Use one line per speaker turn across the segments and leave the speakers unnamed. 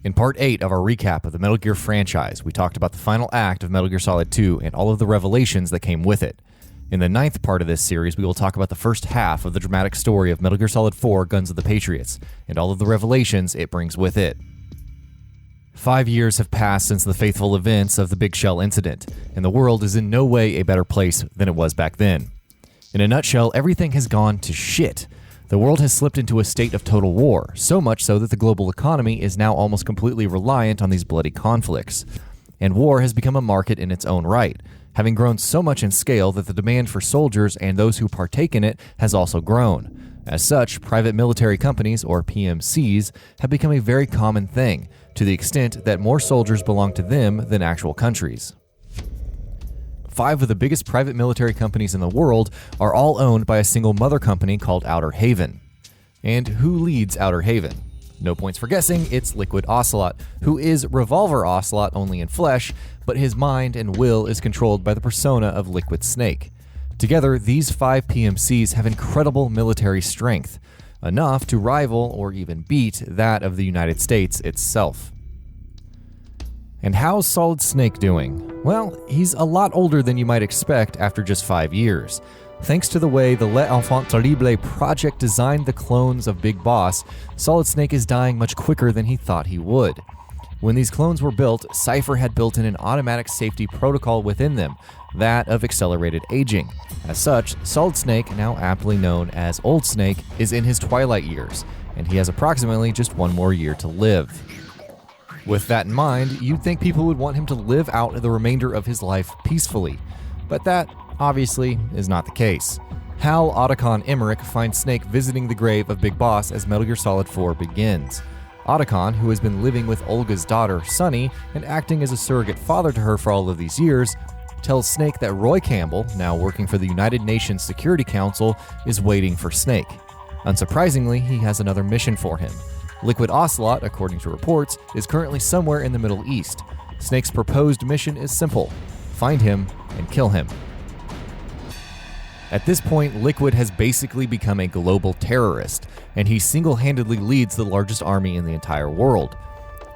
In Part 8 of our recap of the Metal Gear franchise, we talked about the final act of Metal Gear Solid 2 and all of the revelations that came with it. In the 9th part of this series, we will talk about the first half of the dramatic story of Metal Gear Solid 4 Guns of the Patriots, and all of the revelations it brings with it. 5 years have passed since the fateful events of the Big Shell incident, and the world is in no way a better place than it was back then. In a nutshell, everything has gone to shit. The world has slipped into a state of total war, so much so that the global economy is now almost completely reliant on these bloody conflicts. And war has become a market in its own right, having grown so much in scale that the demand for soldiers and those who partake in it has also grown. As such, private military companies, or PMCs, have become a very common thing, to the extent that more soldiers belong to them than actual countries. 5 of the biggest private military companies in the world are all owned by a single mother company called Outer Haven. And who leads Outer Haven? No points for guessing, it's Liquid Ocelot, who is Revolver Ocelot only in flesh, but his mind and will is controlled by the persona of Liquid Snake. Together, these 5 PMCs have incredible military strength, enough to rival or even beat that of the United States itself. And how's Solid Snake doing? Well, he's a lot older than you might expect after just 5 years. Thanks to the way the L'Enfant Terrible project designed the clones of Big Boss, Solid Snake is dying much quicker than he thought he would. When these clones were built, Cypher had built in an automatic safety protocol within them, that of accelerated aging. As such, Solid Snake, now aptly known as Old Snake, is in his twilight years, and he has approximately just 1 more year to live. With that in mind, you'd think people would want him to live out the remainder of his life peacefully, but that, obviously, is not the case. Hal Otacon Emmerich finds Snake visiting the grave of Big Boss as Metal Gear Solid 4 begins. Otacon, who has been living with Olga's daughter, Sunny, and acting as a surrogate father to her for all of these years, tells Snake that Roy Campbell, now working for the United Nations Security Council, is waiting for Snake. Unsurprisingly, he has another mission for him. Liquid Ocelot, according to reports, is currently somewhere in the Middle East. Snake's proposed mission is simple: find him and kill him. At this point, Liquid has basically become a global terrorist, and he single-handedly leads the largest army in the entire world.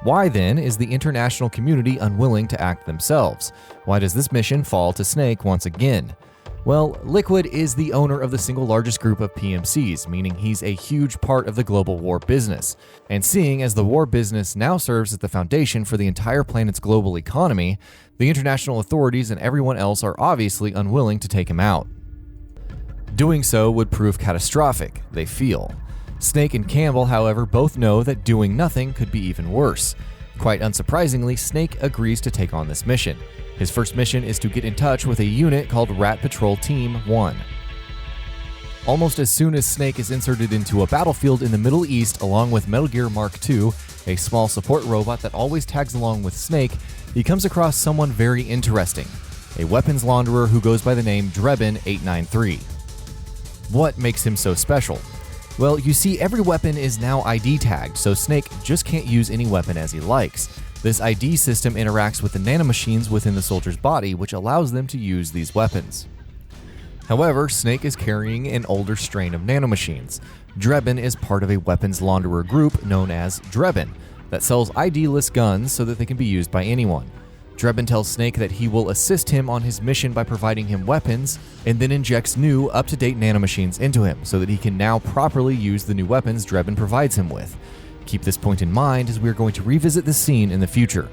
Why then is the international community unwilling to act themselves? Why does this mission fall to Snake once again? Well, Liquid is the owner of the single largest group of PMCs, meaning he's a huge part of the global war business. And seeing as the war business now serves as the foundation for the entire planet's global economy, the international authorities and everyone else are obviously unwilling to take him out. Doing so would prove catastrophic, they feel. Snake and Campbell, however, both know that doing nothing could be even worse. Quite unsurprisingly, Snake agrees to take on this mission. His first mission is to get in touch with a unit called Rat Patrol Team 1. Almost as soon as Snake is inserted into a battlefield in the Middle East along with Metal Gear Mark II, a small support robot that always tags along with Snake, he comes across someone very interesting, a weapons launderer who goes by the name Drebin 893. What makes him so special? Well, you see, every weapon is now ID tagged, so Snake just can't use any weapon as he likes. This ID system interacts with the nanomachines within the soldier's body, which allows them to use these weapons. However, Snake is carrying an older strain of nanomachines. Drebin is part of a weapons launderer group known as Drebin that sells ID-less guns so that they can be used by anyone. Drebin tells Snake that he will assist him on his mission by providing him weapons, and then injects new, up-to-date nanomachines into him so that he can now properly use the new weapons Drebin provides him with. Keep this point in mind as we are going to revisit this scene in the future.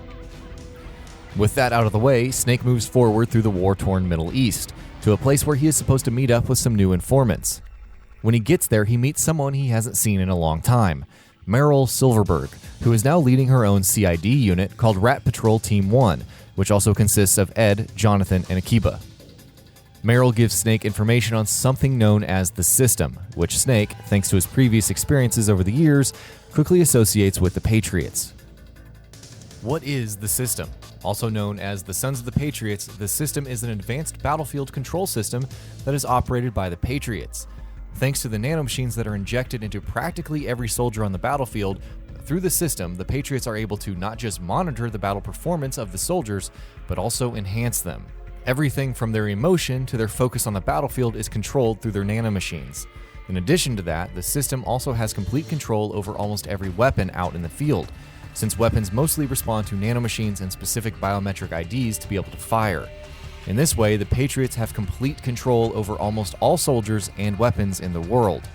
With that out of the way, Snake moves forward through the war-torn Middle East, to a place where he is supposed to meet up with some new informants. When he gets there, he meets someone he hasn't seen in a long time, Meryl Silverberg, who is now leading her own CID unit called Rat Patrol Team 1, which also consists of Ed, Jonathan, and Akiba. Meryl gives Snake information on something known as the System, which Snake, thanks to his previous experiences over the years, quickly associates with the Patriots. What is the System? Also known as the Sons of the Patriots, the System is an advanced battlefield control system that is operated by the Patriots. Thanks to the nanomachines that are injected into practically every soldier on the battlefield, through the system, the Patriots are able to not just monitor the battle performance of the soldiers, but also enhance them. Everything from their emotion to their focus on the battlefield is controlled through their nanomachines. In addition to that, the system also has complete control over almost every weapon out in the field. since weapons mostly respond to nanomachines and specific biometric IDs to be able to fire. In this way, the Patriots have complete control over almost all soldiers and weapons in the world.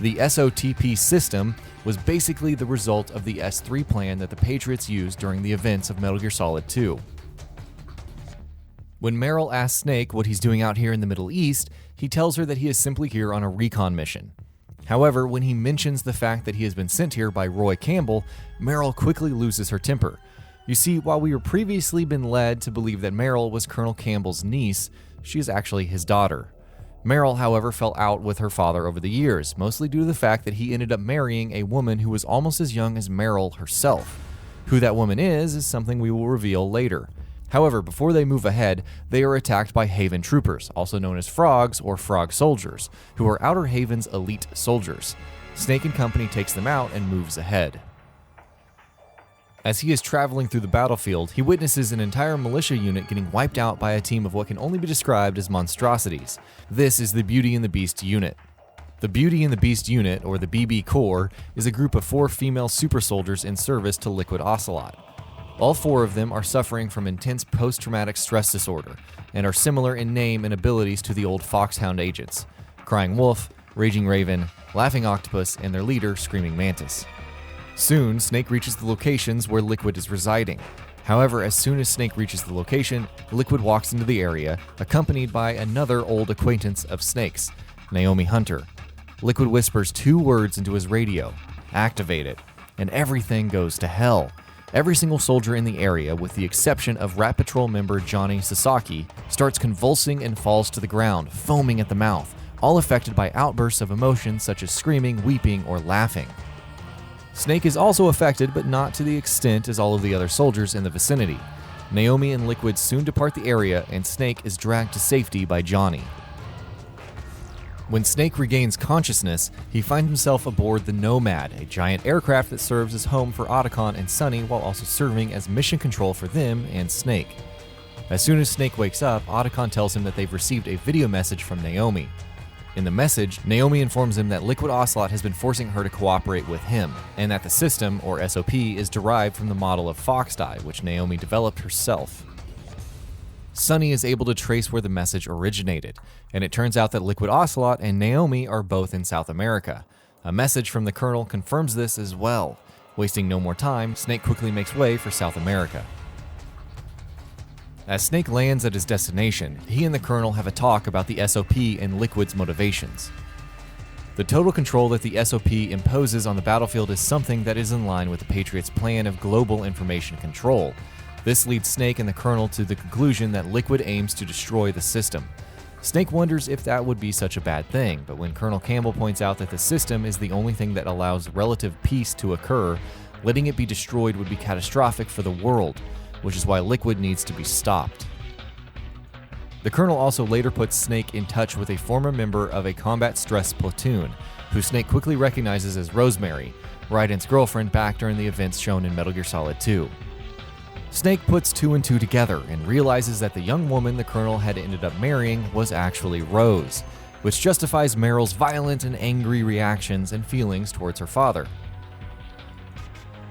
The SOTP system was basically the result of the S3 plan that the Patriots used during the events of Metal Gear Solid 2. When Meryl asks Snake what he's doing out here in the Middle East, he tells her that he is simply here on a recon mission. However, when he mentions the fact that he has been sent here by Roy Campbell, Meryl quickly loses her temper. You see, while we were previously been led to believe that Meryl was Colonel Campbell's niece, she is actually his daughter. Meryl, however, fell out with her father over the years, mostly due to the fact that he ended up marrying a woman who was almost as young as Meryl herself. Who that woman is something we will reveal later. However, before they move ahead, they are attacked by Haven troopers, also known as Frogs or Frog soldiers, who are Outer Haven's elite soldiers. Snake and company takes them out and moves ahead. As he is traveling through the battlefield, he witnesses an entire militia unit getting wiped out by a team of what can only be described as monstrosities. This is the Beauty and the Beast unit. The Beauty and the Beast unit, or the BB Corps, is a group of 4 female super soldiers in service to Liquid Ocelot. All 4 of them are suffering from intense post-traumatic stress disorder, and are similar in name and abilities to the old Foxhound agents: Crying Wolf, Raging Raven, Laughing Octopus, and their leader, Screaming Mantis. Soon, Snake reaches the locations where Liquid is residing. However, as soon as Snake reaches the location, Liquid walks into the area, accompanied by another old acquaintance of Snake's, Naomi Hunter. Liquid whispers 2 words into his radio: "Activate it," and everything goes to hell. Every single soldier in the area, with the exception of Rat Patrol member Johnny Sasaki, starts convulsing and falls to the ground, foaming at the mouth, all affected by outbursts of emotion such as screaming, weeping, or laughing. Snake is also affected, but not to the extent as all of the other soldiers in the vicinity. Naomi and Liquid soon depart the area, and Snake is dragged to safety by Johnny. When Snake regains consciousness, he finds himself aboard the Nomad, a giant aircraft that serves as home for Otacon and Sunny while also serving as mission control for them and Snake. As soon as Snake wakes up, Otacon tells him that they've received a video message from Naomi. In the message, Naomi informs him that Liquid Ocelot has been forcing her to cooperate with him, and that the system, or SOP, is derived from the model of Foxdie, which Naomi developed herself. Sunny is able to trace where the message originated, and it turns out that Liquid Ocelot and Naomi are both in South America. A message from the Colonel confirms this as well. Wasting no more time, Snake quickly makes way for South America. As Snake lands at his destination, he and the Colonel have a talk about the SOP and Liquid's motivations. The total control that the SOP imposes on the battlefield is something that is in line with the Patriots' plan of global information control. This leads Snake and the Colonel to the conclusion that Liquid aims to destroy the system. Snake wonders if that would be such a bad thing, but when Colonel Campbell points out that the system is the only thing that allows relative peace to occur, letting it be destroyed would be catastrophic for the world, which is why Liquid needs to be stopped. The Colonel also later puts Snake in touch with a former member of a combat stress platoon, who Snake quickly recognizes as Rosemary, Raiden's girlfriend back during the events shown in Metal Gear Solid 2. Snake puts 2 and 2 together and realizes that the young woman the Colonel had ended up marrying was actually Rose, which justifies Meryl's violent and angry reactions and feelings towards her father.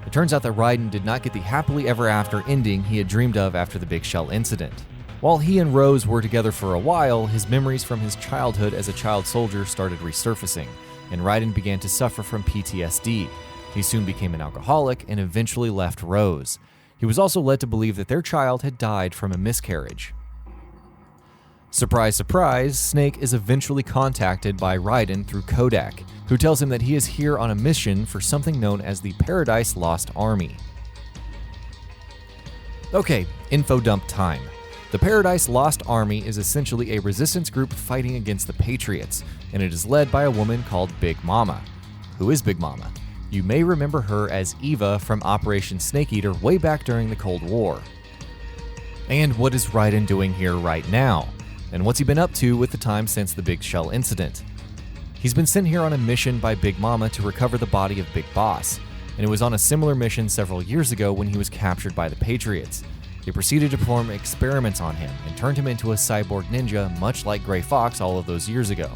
It turns out that Raiden did not get the happily ever after ending he had dreamed of after the Big Shell incident. While he and Rose were together for a while, his memories from his childhood as a child soldier started resurfacing, and Raiden began to suffer from PTSD. He soon became an alcoholic and eventually left Rose. He was also led to believe that their child had died from a miscarriage. Surprise, surprise, Snake is eventually contacted by Raiden through Kodak, who tells him that he is here on a mission for something known as the Paradise Lost Army. Okay, infodump time. The Paradise Lost Army is essentially a resistance group fighting against the Patriots, and it is led by a woman called Big Mama. Who is Big Mama? You may remember her as Eva from Operation Snake Eater way back during the Cold War. And what is Raiden doing here right now? And what's he been up to with the time since the Big Shell incident? He's been sent here on a mission by Big Mama to recover the body of Big Boss, and it was on a similar mission several years ago when he was captured by the Patriots. They proceeded to perform experiments on him and turned him into a cyborg ninja much like Gray Fox all of those years ago.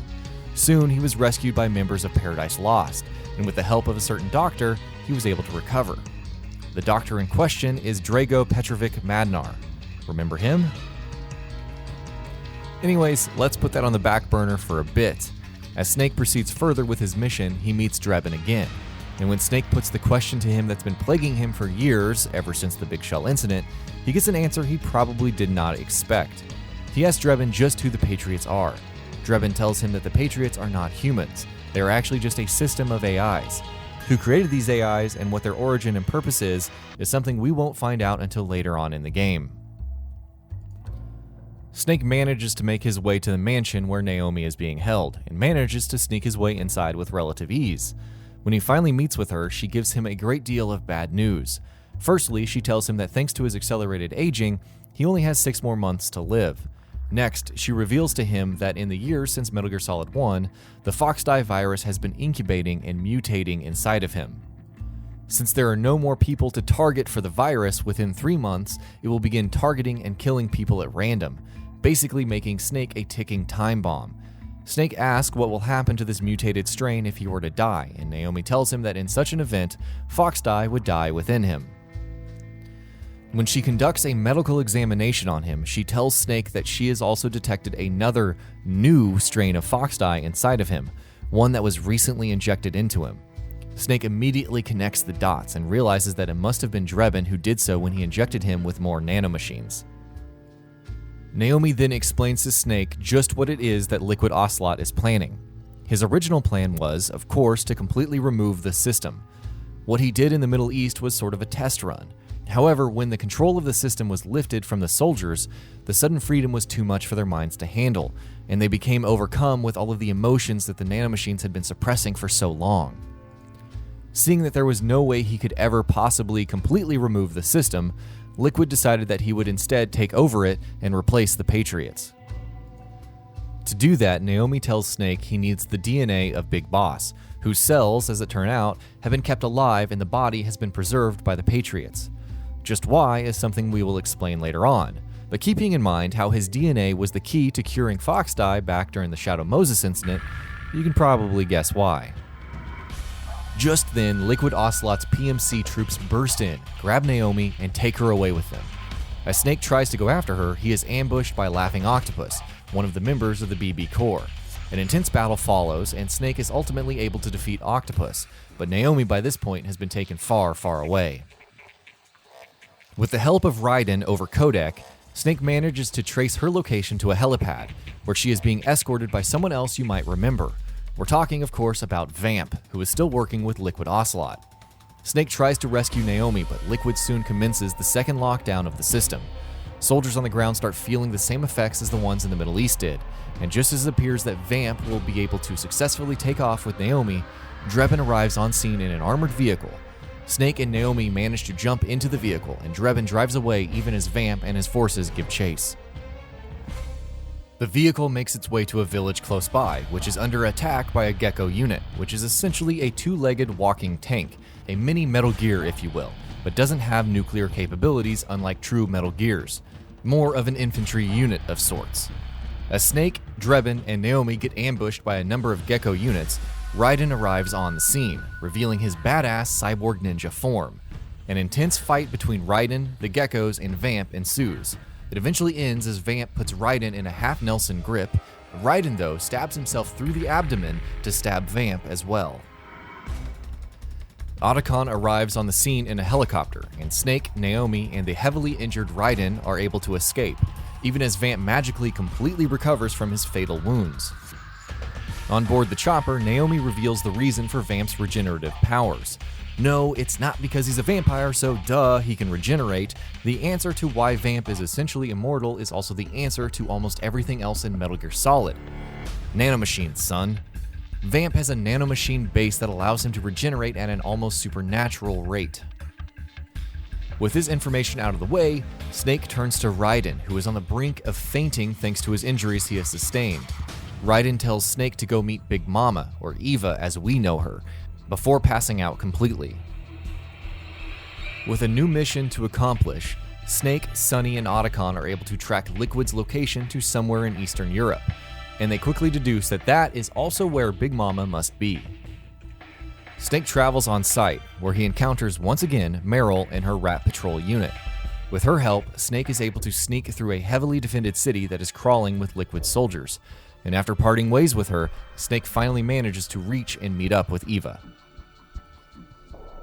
Soon he was rescued by members of Paradise Lost, and with the help of a certain doctor, he was able to recover. The doctor in question is Drago Petrovic Madnar. Remember him? Anyways, let's put that on the back burner for a bit. As Snake proceeds further with his mission, he meets Drebin again. And when Snake puts the question to him that's been plaguing him for years, ever since the Big Shell incident, he gets an answer he probably did not expect. He asks Drebin just who the Patriots are. Drebin tells him that the Patriots are not humans. They are actually just a system of AIs. Who created these AIs and what their origin and purpose is something we won't find out until later on in the game. Snake manages to make his way to the mansion where Naomi is being held, and manages to sneak his way inside with relative ease. When he finally meets with her, she gives him a great deal of bad news. Firstly, she tells him that thanks to his accelerated aging, he only has 6 more months to live. Next, she reveals to him that in the years since Metal Gear Solid 1, the Foxdie virus has been incubating and mutating inside of him. Since there are no more people to target for the virus, within 3 months, it will begin targeting and killing people at random, basically making Snake a ticking time bomb. Snake asks what will happen to this mutated strain if he were to die, and Naomi tells him that in such an event, Foxdie would die within him. When she conducts a medical examination on him, she tells Snake that she has also detected another new strain of Foxdie inside of him, one that was recently injected into him. Snake immediately connects the dots and realizes that it must have been Drebin who did so when he injected him with more nanomachines. Naomi then explains to Snake just what it is that Liquid Ocelot is planning. His original plan was, of course, to completely remove the system. What he did in the Middle East was sort of a test run. However, when the control of the system was lifted from the soldiers, the sudden freedom was too much for their minds to handle, and they became overcome with all of the emotions that the nanomachines had been suppressing for so long. Seeing that there was no way he could ever possibly completely remove the system, Liquid decided that he would instead take over it and replace the Patriots. To do that, Naomi tells Snake he needs the DNA of Big Boss, whose cells, as it turned out, have been kept alive and the body has been preserved by the Patriots. Just why is something we will explain later on, but keeping in mind how his DNA was the key to curing Foxdie back during the Shadow Moses incident, you can probably guess why. Just then, Liquid Ocelot's PMC troops burst in, grab Naomi, and take her away with them. As Snake tries to go after her, he is ambushed by Laughing Octopus, one of the members of the BB Corps. An intense battle follows, and Snake is ultimately able to defeat Octopus, but Naomi by this point has been taken far, far away. With the help of Raiden over Codec, Snake manages to trace her location to a helipad, where she is being escorted by someone else you might remember. We're talking, of course, about Vamp, who is still working with Liquid Ocelot. Snake tries to rescue Naomi, but Liquid soon commences the second lockdown of the system. Soldiers on the ground start feeling the same effects as the ones in the Middle East did, and just as it appears that Vamp will be able to successfully take off with Naomi, Drebin arrives on scene in an armored vehicle. Snake and Naomi manage to jump into the vehicle, and Drebin drives away even as Vamp and his forces give chase. The vehicle makes its way to a village close by, which is under attack by a Gecko unit, which is essentially a 2-legged walking tank, a mini Metal Gear if you will, but doesn't have nuclear capabilities unlike true Metal Gears. More of an infantry unit of sorts. As Snake, Drebin, and Naomi get ambushed by a number of Gecko units, Raiden arrives on the scene, revealing his badass cyborg ninja form. An intense fight between Raiden, the Geckos, and Vamp ensues. It eventually ends as Vamp puts Raiden in a half-Nelson grip. Raiden, though, stabs himself through the abdomen to stab Vamp as well. Otacon arrives on the scene in a helicopter, and Snake, Naomi, and the heavily injured Raiden are able to escape, even as Vamp magically completely recovers from his fatal wounds. On board the chopper, Naomi reveals the reason for Vamp's regenerative powers. No, it's not because he's a vampire, so duh, he can regenerate. The answer to why Vamp is essentially immortal is also the answer to almost everything else in Metal Gear Solid. Nanomachines, son. Vamp has a nanomachine base that allows him to regenerate at an almost supernatural rate. With this information out of the way, Snake turns to Raiden, who is on the brink of fainting thanks to his injuries he has sustained. Raiden tells Snake to go meet Big Mama, or Eva as we know her, before passing out completely. With a new mission to accomplish, Snake, Sunny, and Otacon are able to track Liquid's location to somewhere in Eastern Europe, and they quickly deduce that that is also where Big Mama must be. Snake travels on site, where he encounters once again Meryl and her Rat Patrol unit. With her help, Snake is able to sneak through a heavily defended city that is crawling with Liquid soldiers, and after parting ways with her, Snake finally manages to reach and meet up with Eva.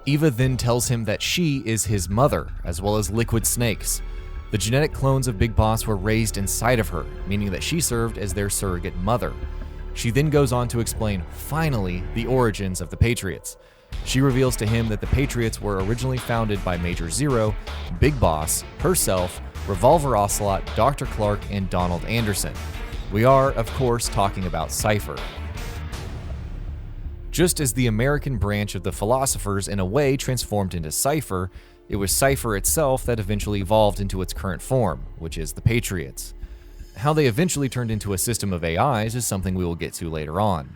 Eva then tells him that she is his mother, as well as Liquid Snake's. The genetic clones of Big Boss were raised inside of her, meaning that she served as their surrogate mother. She then goes on to explain, finally, the origins of the Patriots. She reveals to him that the Patriots were originally founded by Major Zero, Big Boss, herself, Revolver Ocelot, Dr. Clark, and Donald Anderson. We are, of course, talking about Cypher. Just as the American branch of the Philosophers in a way transformed into Cypher, it was Cypher itself that eventually evolved into its current form, which is the Patriots. How they eventually turned into a system of AIs is something we will get to later on.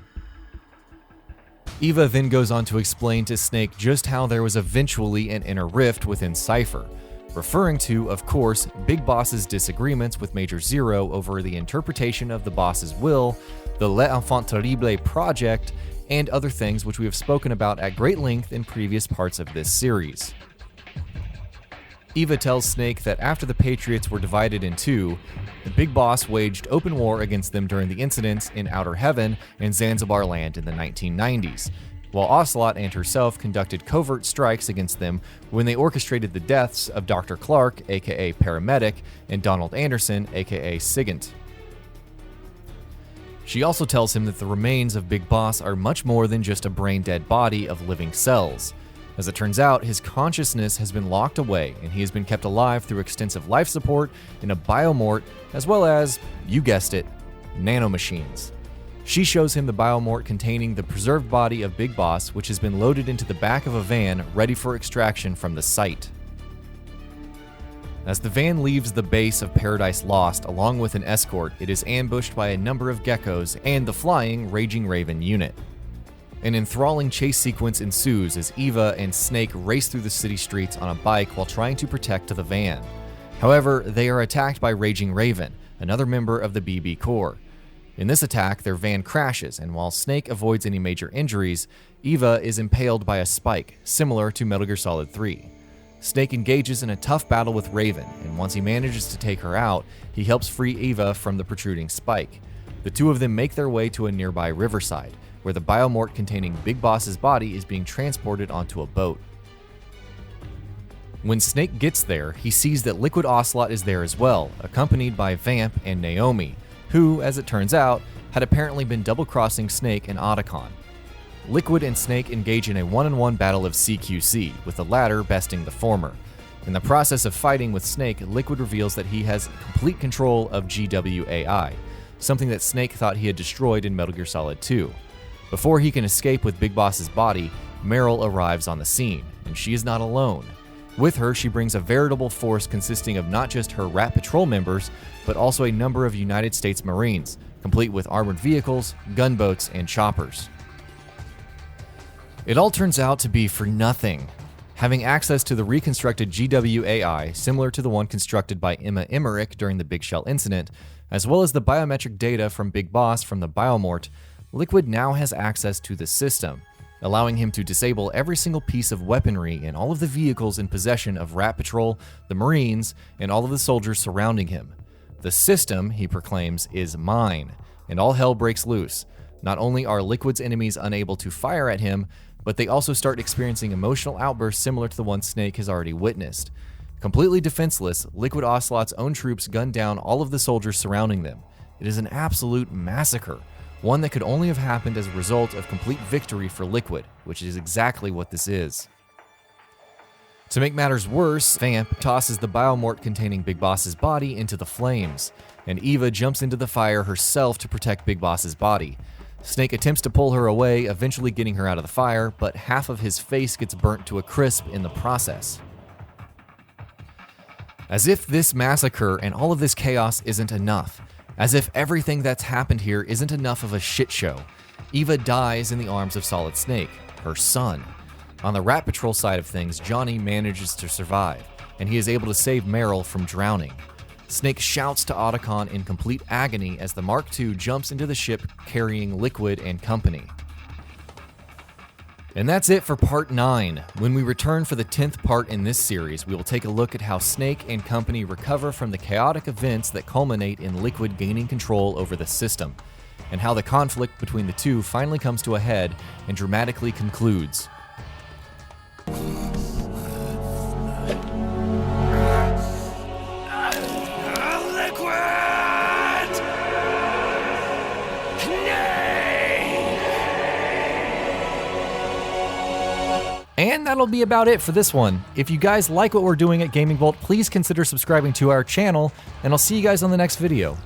Eva then goes on to explain to Snake just how there was eventually an inner rift within Cypher, referring to, of course, Big Boss's disagreements with Major Zero over the interpretation of the boss's will, the L'Enfant Terrible project, and other things which we have spoken about at great length in previous parts of this series. Eva tells Snake that after the Patriots were divided in two, the Big Boss waged open war against them during the incidents in Outer Heaven and Zanzibar Land in the 1990s, while Ocelot and herself conducted covert strikes against them when they orchestrated the deaths of Dr. Clark, aka Paramedic, and Donald Anderson, aka Sigint. She also tells him that the remains of Big Boss are much more than just a brain-dead body of living cells. As it turns out, his consciousness has been locked away, and he has been kept alive through extensive life support in a biomart, as well as, you guessed it, nanomachines. She shows him the biomart containing the preserved body of Big Boss, which has been loaded into the back of a van ready for extraction from the site. As the van leaves the base of Paradise Lost along with an escort, it is ambushed by a number of Geckos and the flying Raging Raven unit. An enthralling chase sequence ensues as Eva and Snake race through the city streets on a bike while trying to protect the van. However, they are attacked by Raging Raven, another member of the BB Corps. In this attack, their van crashes, and while Snake avoids any major injuries, Eva is impaled by a spike, similar to Metal Gear Solid 3. Snake engages in a tough battle with Raven, and once he manages to take her out, he helps free Eva from the protruding spike. The two of them make their way to a nearby riverside, where the biomort containing Big Boss's body is being transported onto a boat. When Snake gets there, he sees that Liquid Ocelot is there as well, accompanied by Vamp and Naomi, who, as it turns out, had apparently been double-crossing Snake and Otacon. Liquid and Snake engage in a one-on-one battle of CQC, with the latter besting the former. In the process of fighting with Snake, Liquid reveals that he has complete control of GWAI, something that Snake thought he had destroyed in Metal Gear Solid 2. Before he can escape with Big Boss's body, Meryl arrives on the scene, and she is not alone. With her, she brings a veritable force consisting of not just her Rat Patrol members, but also a number of United States Marines, complete with armored vehicles, gunboats, and choppers. It all turns out to be for nothing. Having access to the reconstructed GWAI, similar to the one constructed by Emma Emmerich during the Big Shell incident, as well as the biometric data from Big Boss from the Biomart, Liquid now has access to the system, allowing him to disable every single piece of weaponry and all of the vehicles in possession of Rat Patrol, the Marines, and all of the soldiers surrounding him. The system, he proclaims, is mine, and all hell breaks loose. Not only are Liquid's enemies unable to fire at him, but they also start experiencing emotional outbursts similar to the one Snake has already witnessed. Completely defenseless, Liquid Ocelot's own troops gun down all of the soldiers surrounding them. It is an absolute massacre, one that could only have happened as a result of complete victory for Liquid, which is exactly what this is. To make matters worse, Vamp tosses the biomort containing Big Boss's body into the flames, and Eva jumps into the fire herself to protect Big Boss's body. Snake attempts to pull her away, eventually getting her out of the fire, but half of his face gets burnt to a crisp in the process. As if this massacre and all of this chaos isn't enough, as if everything that's happened here isn't enough of a shit show, Eva dies in the arms of Solid Snake, her son. On the Rat Patrol side of things, Johnny manages to survive, and he is able to save Meryl from drowning. Snake shouts to Otacon in complete agony as the Mark II jumps into the ship carrying Liquid and company. And that's it for part 9. When we return for the 10th part in this series, we will take a look at how Snake and company recover from the chaotic events that culminate in Liquid gaining control over the system, and how the conflict between the two finally comes to a head and dramatically concludes. And that'll be about it for this one. If you guys like what we're doing at GamingBolt, please consider subscribing to our channel, and I'll see you guys on the next video.